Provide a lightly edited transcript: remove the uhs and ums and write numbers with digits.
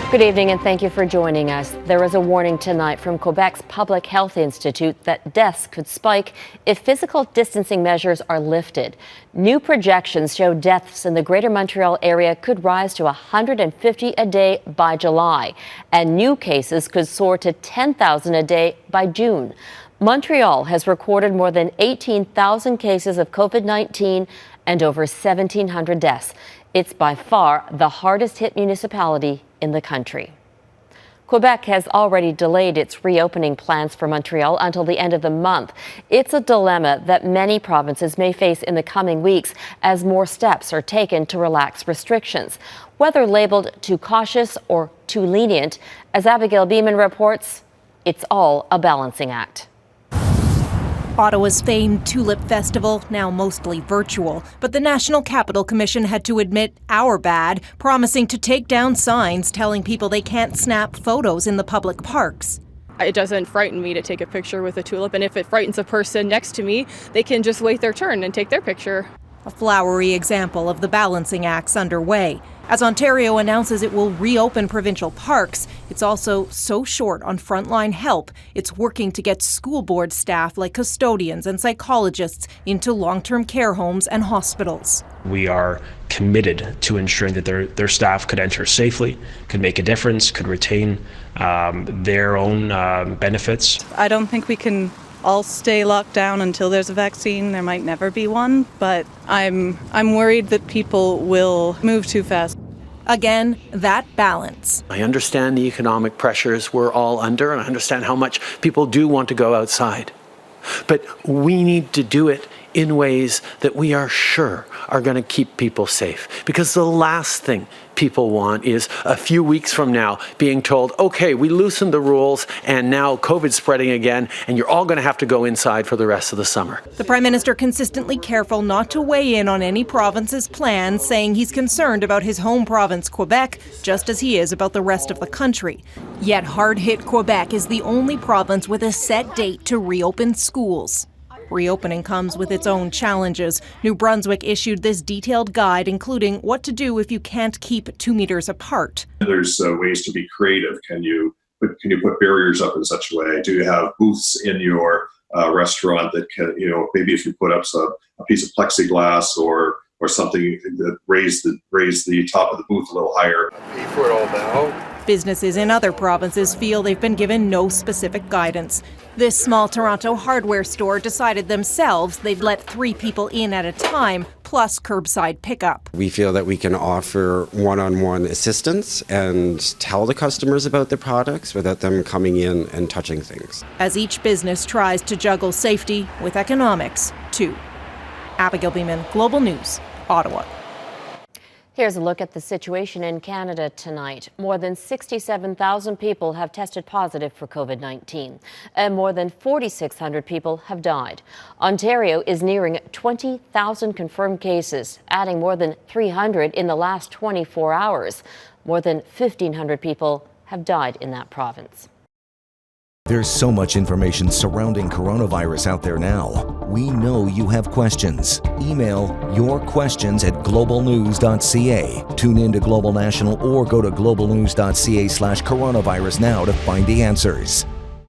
Good evening and thank you for joining us. There is a warning tonight from Quebec's Public Health Institute that deaths could spike if physical distancing measures are lifted. New projections show deaths in the Greater Montreal area could rise to 150 a day by July, and new cases could soar to 10,000 a day by June. Montreal has recorded more than 18,000 cases of COVID-19 and over 1,700 deaths. It's by far the hardest hit municipality in the country. Quebec has already delayed its reopening plans for Montreal until the end of the month. It's a dilemma that many provinces may face in the coming weeks as more steps are taken to relax restrictions. Whether labeled too cautious or too lenient, as Abigail Bimman reports, it's all a balancing act. Ottawa's famed Tulip Festival, now mostly virtual, but the National Capital Commission had to admit our bad, promising to take down signs telling people they can't snap photos in the public parks. It doesn't frighten me to take a picture with a tulip, and if it frightens a person next to me, they can just wait their turn and take their picture. A flowery example of the balancing acts underway. As Ontario announces it will reopen provincial parks, it's also so short on frontline help, it's working to get school board staff like custodians and psychologists into long-term care homes and hospitals. We are committed to ensuring that their staff could enter safely, could make a difference, could retain their own benefits. I don't think we can all stay locked down until there's a vaccine. There might never be one, but I'm worried that people will move too fast. Again, that balance. I understand the economic pressures we're all under, and I understand how much people do want to go outside. But we need to do it in ways that we are sure are going to keep people safe. Because the last thing people want is a few weeks from now being told, okay, we loosened the rules and now COVID's spreading again and you're all going to have to go inside for the rest of the summer. The Prime Minister consistently careful not to weigh in on any province's plans, saying he's concerned about his home province, Quebec, just as he is about the rest of the country. Yet hard-hit Quebec is the only province with a set date to reopen schools. Reopening comes with its own challenges. New Brunswick issued this detailed guide, including what to do if you can't keep 2 meters apart. There's ways to be creative. Can you put barriers up in such a way? Do you have booths in your restaurant that can, maybe if you put up a piece of plexiglass or something that raise the top of the booth a little higher? Pay for it all now. Businesses in other provinces feel they've been given no specific guidance. This small Toronto hardware store decided themselves they'd let 3 people in at a time, plus curbside pickup. We feel that we can offer one-on-one assistance and tell the customers about the products without them coming in and touching things. As each business tries to juggle safety with economics, too. Abigail Bimman, Global News, Ottawa. Here's a look at the situation in Canada tonight. More than 67,000 people have tested positive for COVID-19, and more than 4,600 people have died. Ontario is nearing 20,000 confirmed cases, adding more than 300 in the last 24 hours. More than 1,500 people have died in that province. There's so much information surrounding coronavirus out there now. We know you have questions. Email your questions at globalnews.ca. Tune in to Global National or go to globalnews.ca/coronavirus now to find the answers.